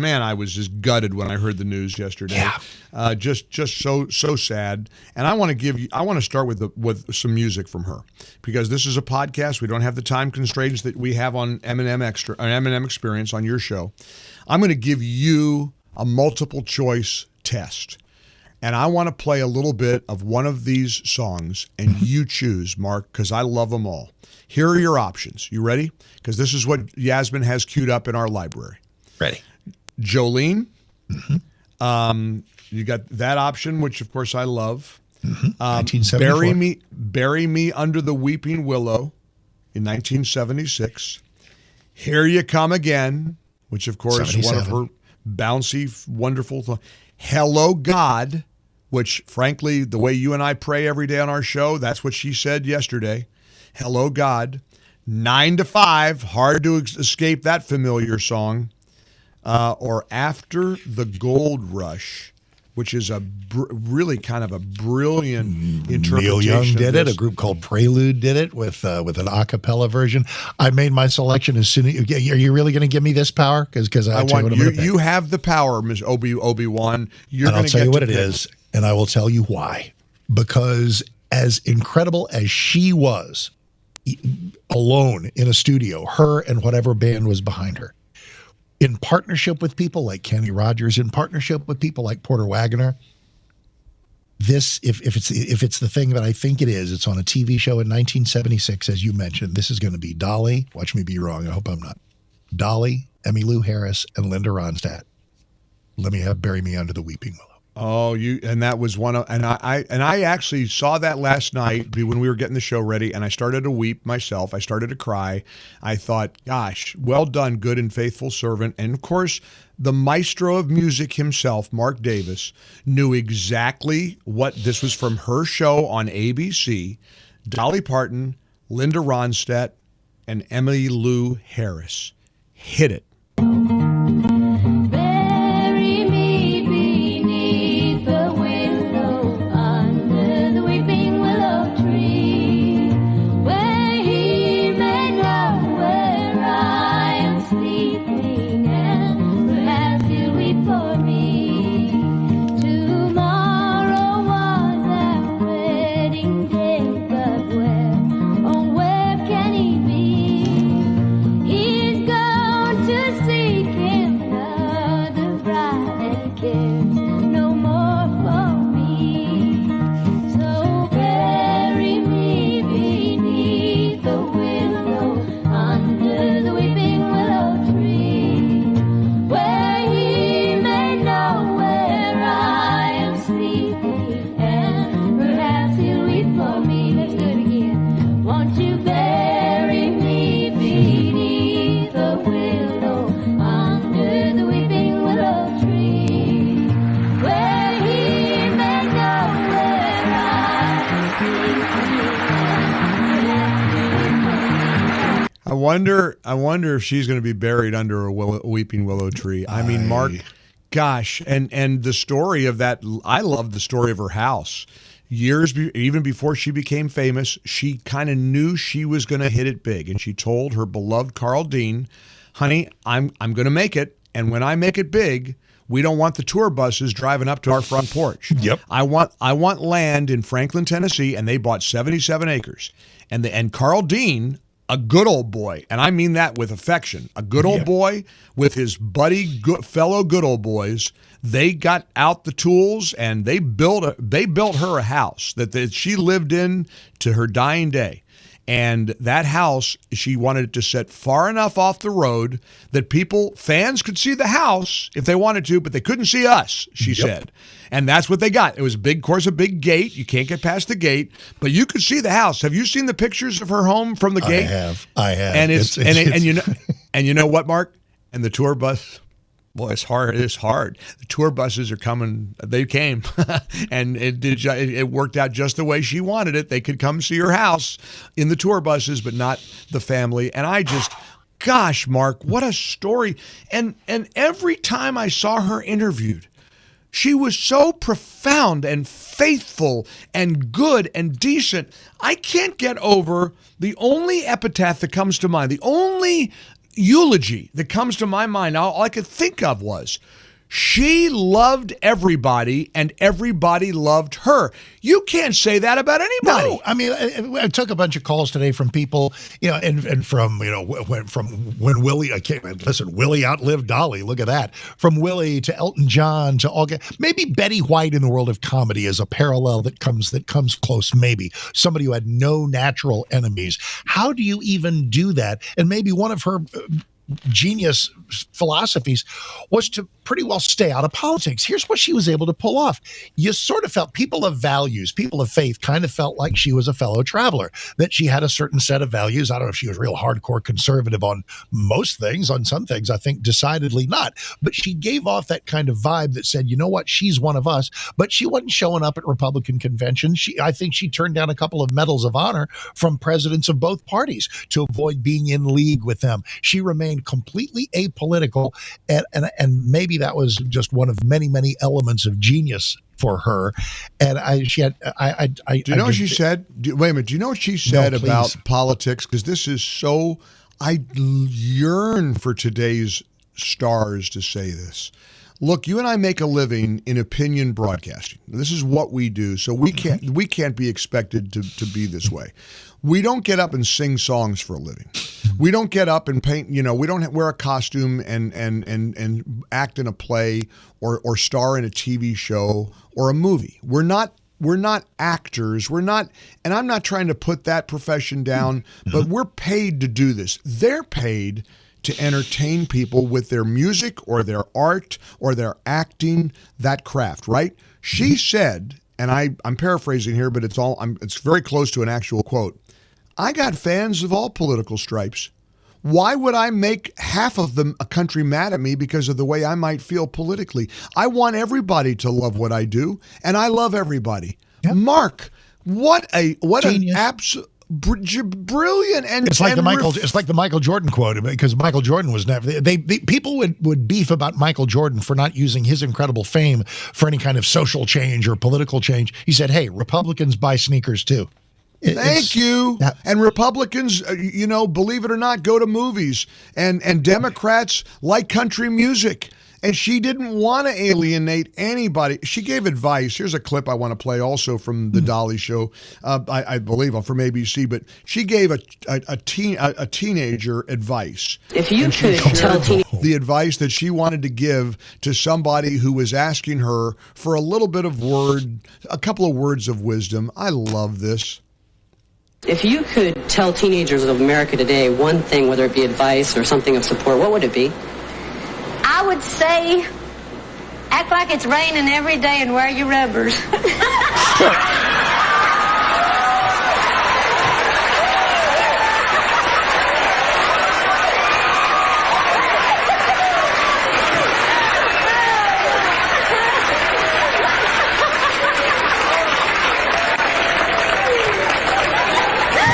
Man, I was just gutted when I heard the news yesterday. Yeah. Just so sad. And I want to start with some music from her, because this is a podcast. We don't have the time constraints that we have on M&M Experience on your show. I'm going to give you a multiple choice test. And I want to play a little bit of one of these songs, and you choose, Mark, because I love them all. Here are your options. You ready? Because this is what Yasmin has queued up in our library. Ready. Jolene. Mm-hmm. You got that option, which of course I love. Mm-hmm. 1974. Bury Me Under the Weeping Willow in 1976. Here You Come Again, which of course is one of her bouncy, wonderful. Hello God, which frankly, the way you and I pray every day on our show, that's what she said yesterday. Hello God. 9 to 5, hard to escape that familiar song. Or After the Gold Rush, which is a really kind of a brilliant interpretation. Neil Young did it. A group called Prelude did it with an a cappella version. I made my selection as soon as. Are you really going to give me this power? Because I want you have the power, Ms. Obi-Wan. And I'll tell you what it is, and I will tell you why. Because as incredible as she was, alone in a studio, her and whatever band was behind her, in partnership with people like Kenny Rogers, in partnership with people like Porter Wagoner, this, if it's the thing that I think it is, it's on a TV show in 1976, as you mentioned. This is going to be Dolly. Watch me be wrong. I hope I'm not. Dolly, Emmylou Harris, and Linda Ronstadt. Let me have Bury Me Under the Weeping Willow. Oh, and that was one of, and I actually saw that last night when we were getting the show ready, and I started to weep myself. I started to cry. I thought, gosh, well done, good and faithful servant. And of course, the maestro of music himself, Mark Davis, knew exactly what this was from her show on ABC. Dolly Parton, Linda Ronstadt, and Emmylou Harris. Hit it. I wonder if she's going to be buried under a weeping willow tree. I mean, Mark, gosh, and the story of that, I love the story of her house. Even before she became famous, she kind of knew she was going to hit it big, and she told her beloved Carl Dean, "Honey, I'm going to make it, and when I make it big, we don't want the tour buses driving up to our front porch. Yep. I want land in Franklin, Tennessee," and they bought 77 acres. And Carl Dean, a good old boy, and I mean that with affection, a good old boy with his fellow good old boys, they got out the tools and they built her a house that she lived in to her dying day. And that house, she wanted it to sit far enough off the road that fans could see the house if they wanted to, but they couldn't see us, she said. And that's what they got. It was a big gate. You can't get past the gate, but you could see the house. Have you seen the pictures of her home from the gate? I have. And you know what, Mark? And the tour bus, boy, it's hard. It's hard. The tour buses are coming. They came, and it worked out just the way she wanted it. They could come see her house in the tour buses, but not the family. And I just, gosh, Mark, what a story! And every time I saw her interviewed, she was so profound and faithful and good and decent. I can't get over the only epitaph that comes to mind, the only eulogy that comes to my mind, all I could think of was, she loved everybody and everybody loved her. You can't say that about anybody. No, I mean, I took a bunch of calls today from people, and from, when Willie, listen, Willie outlived Dolly. Look at that. From Willie to Elton John to all, maybe Betty White in the world of comedy is a parallel that comes close. Maybe somebody who had no natural enemies. How do you even do that? And maybe one of her genius philosophies was to pretty well stay out of politics. Here's what she was able to pull off. You sort of felt, people of values, people of faith kind of felt like she was a fellow traveler, that she had a certain set of values. I don't know if she was real hardcore conservative on most things. On some things, I think decidedly not. But she gave off that kind of vibe that said, you know what, she's one of us. But she wasn't showing up at Republican conventions. I think she turned down a couple of medals of honor from presidents of both parties to avoid being in league with them. She remained completely apolitical, and maybe that was just one of many, many elements of genius for her. And do you know what she said? Wait a minute. Do you know what she said about politics? Because this is so, I yearn for today's stars to say this. Look, you and I make a living in opinion broadcasting. This is what we do, so we can't be expected to be this way. We don't get up and sing songs for a living. We don't get up and paint, we don't wear a costume and act in a play or star in a TV show or a movie. We're not actors. We're not, and I'm not trying to put that profession down, but we're paid to do this. They're paid to entertain people with their music or their art or their acting, that craft, right? She said, and I'm paraphrasing here, but it's very close to an actual quote. I got fans of all political stripes. Why would I make half of them a country mad at me because of the way I might feel politically? I want everybody to love what I do, and I love everybody. Yep. Mark, what an absolute brilliant, and it's like the Michael Jordan quote, because Michael Jordan was never. People would beef about Michael Jordan for not using his incredible fame for any kind of social change or political change. He said, "Hey, Republicans buy sneakers too." Thank you. Yeah. And Republicans, believe it or not, go to movies, and Democrats like country music. And she didn't want to alienate anybody. She gave advice. Here's a clip I want to play also from the Dolly show, I believe from ABC. But she gave a teenager advice. If you could tell the advice that she wanted to give to somebody who was asking her for a couple of words of wisdom. I love this. If you could tell teenagers of America today one thing, whether it be advice or something of support, what would it be? I would say, act like it's raining every day and wear your rubbers.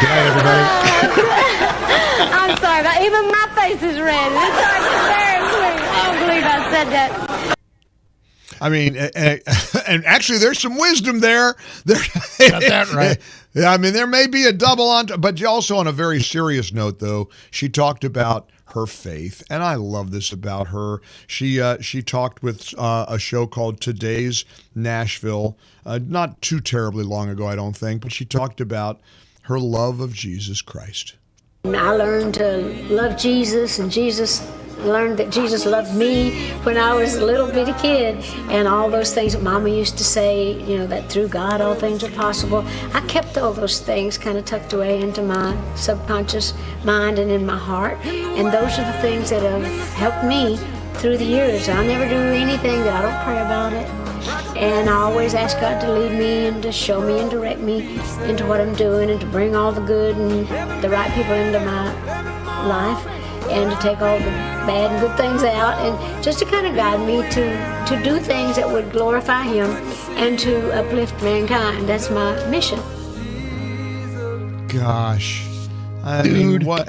Good night, everybody. I'm sorry, but even my face is red. It's hard to bear it. I don't believe I said that. I mean, and actually, there's some wisdom there. Got that right. Yeah, I mean, there may be a double but also on a very serious note, though, she talked about her faith, and I love this about her. She talked with a show called Today's Nashville, not too terribly long ago, I don't think, but she talked about her love of Jesus Christ. I learned to love Jesus, and learned that Jesus loved me when I was a little bitty kid, and all those things that Mama used to say, that through God all things are possible. I kept all those things kind of tucked away into my subconscious mind and in my heart, and those are the things that have helped me through the years. I never do anything that I don't pray about it, and I always ask God to lead me and to show me and direct me into what I'm doing, and to bring all the good and the right people into my life, and to take all the bad and good things out, and just to kind of guide me to do things that would glorify Him and to uplift mankind. That's my mission. Gosh, I mean, what?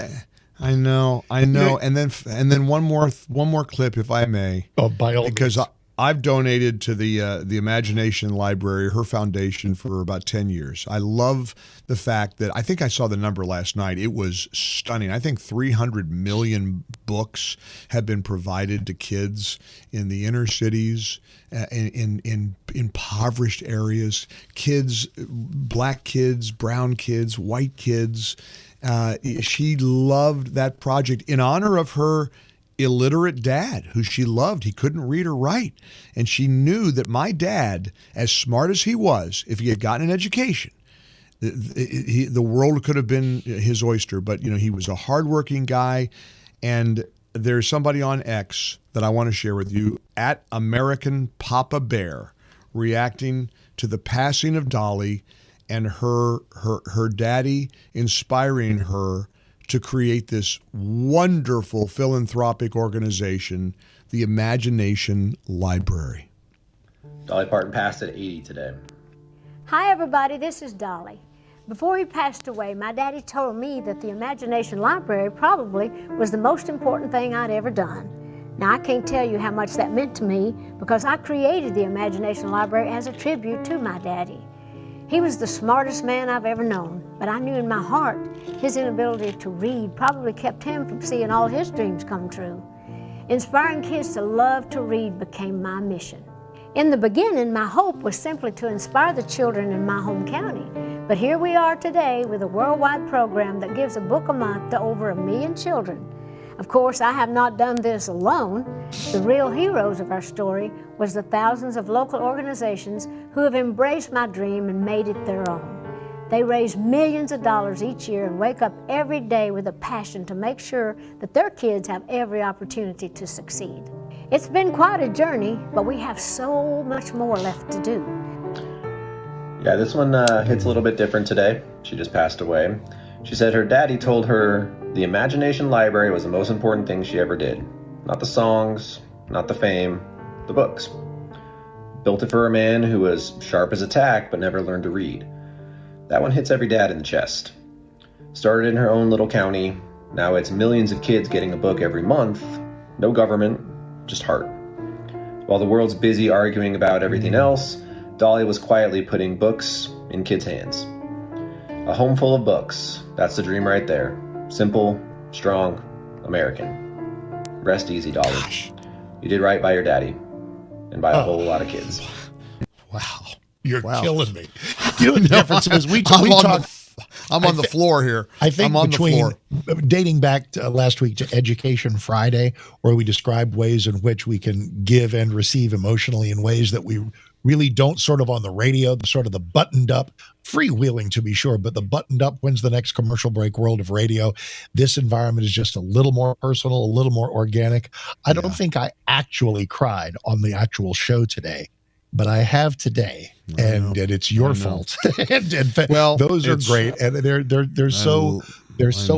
I know. And then one more clip, if I may. Oh, by all because means. I've donated to the Imagination Library, her foundation, for about 10 years. I love the fact that I think I saw the number last night. It was stunning. I think 300 million books have been provided to kids in the inner cities, in impoverished areas, kids, black kids, brown kids, white kids. She loved that project in honor of her illiterate dad, who she loved. He couldn't read or write. And she knew that my dad, as smart as he was, if he had gotten an education, the world could have been his oyster. But, he was a hardworking guy. And there's somebody on X that I want to share with you, at American Papa Bear, reacting to the passing of Dolly and her daddy inspiring her to create this wonderful philanthropic organization, the Imagination Library. Dolly Parton passed at 80 today. Hi everybody, this is Dolly. Before he passed away, my daddy told me that the Imagination Library probably was the most important thing I'd ever done. Now I can't tell you how much that meant to me because I created the Imagination Library as a tribute to my daddy. He was the smartest man I've ever known, but I knew in my heart his inability to read probably kept him from seeing all his dreams come true. Inspiring kids to love to read became my mission. In the beginning, my hope was simply to inspire the children in my home county, but here we are today with a worldwide program that gives a book a month to over 1 million children. Of course, I have not done this alone. The real heroes of our story was the thousands of local organizations who have embraced my dream and made it their own. They raise millions of dollars each year and wake up every day with a passion to make sure that their kids have every opportunity to succeed. It's been quite a journey, but we have so much more left to do. Yeah, this one hits a little bit different today. She just passed away. She said her daddy told her the Imagination Library was the most important thing she ever did. Not the songs, not the fame, the books. Built it for a man who was sharp as a tack but never learned to read. That one hits every dad in the chest. Started in her own little county. Now it's millions of kids getting a book every month. No government, just heart. While the world's busy arguing about everything else, Dolly was quietly putting books in kids' hands. A home full of books. That's the dream right there. Simple, strong, American. Rest easy, Dolly. Gosh. You did right by your daddy and by a whole lot of kids. Wow. You're Wow. killing me. You know what the difference is? I'm on the floor here. I think I'm on between the floor. dating back to last week to Education Friday, where we described ways in which we can give and receive emotionally in ways that we really don't, sort of on the radio, sort of the buttoned up, freewheeling to be sure, but the buttoned up when's the next commercial break world of radio. This environment is just a little more personal, a little more organic. I don't think I actually cried on the actual show today, but I have today, and it's your fault. Well, those are great, and they're so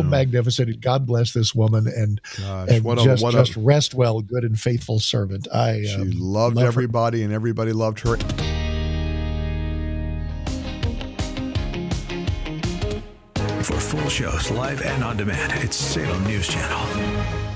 magnificent. And God bless this woman, and just rest well, good and faithful servant. She loved everybody, and everybody loved her. For full shows, live and on demand, it's Salem News Channel.